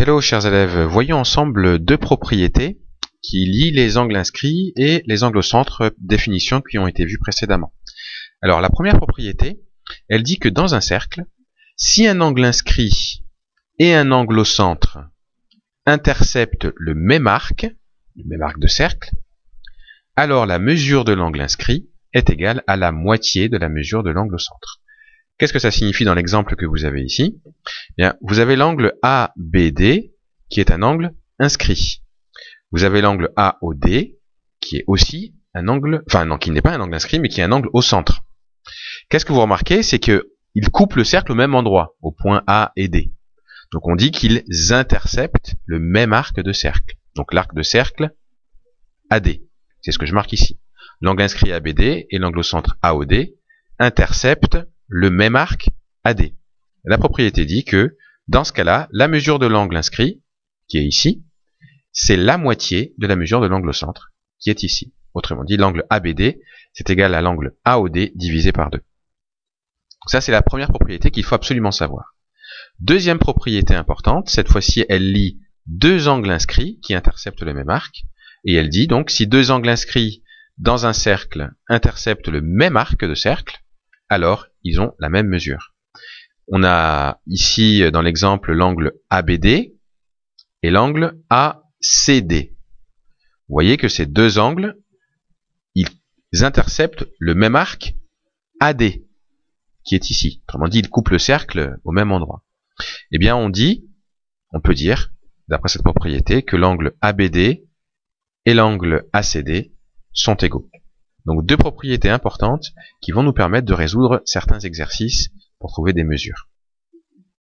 Hello chers élèves, voyons ensemble deux propriétés qui lient les angles inscrits et les angles au centre, définitions qui ont été vues précédemment. Alors la première propriété, elle dit que dans un cercle, si un angle inscrit et un angle au centre interceptent le même arc de cercle, alors la mesure de l'angle inscrit est égale à la moitié de la mesure de l'angle au centre. Qu'est-ce que ça signifie dans l'exemple que vous avez ici? Bien, vous avez l'angle ABD qui est un angle inscrit. Vous avez l'angle AOD qui est aussi un angle, enfin non, qui n'est pas un angle inscrit, mais qui est un angle au centre. Qu'est-ce que vous remarquez? C'est que ils coupent le cercle au même endroit, au point A et D. Donc on dit qu'ils interceptent le même arc de cercle. Donc l'arc de cercle AD. C'est ce que je marque ici. L'angle inscrit ABD et l'angle au centre AOD interceptent le même arc AD. La propriété dit que, dans ce cas-là, la mesure de l'angle inscrit, qui est ici, c'est la moitié de la mesure de l'angle au centre, qui est ici. Autrement dit, l'angle ABD, c'est égal à l'angle AOD divisé par 2. Ça, c'est la première propriété qu'il faut absolument savoir. Deuxième propriété importante, cette fois-ci, elle lie deux angles inscrits qui interceptent le même arc, et elle dit donc, si deux angles inscrits dans un cercle interceptent le même arc de cercle, alors ils ont la même mesure. On a ici dans l'exemple l'angle ABD et l'angle ACD. Vous voyez que ces deux angles, ils interceptent le même arc AD qui est ici. Autrement dit, ils coupent le cercle au même endroit. Eh bien, on peut dire, d'après cette propriété, que l'angle ABD et l'angle ACD sont égaux. Donc deux propriétés importantes qui vont nous permettre de résoudre certains exercices pour trouver des mesures.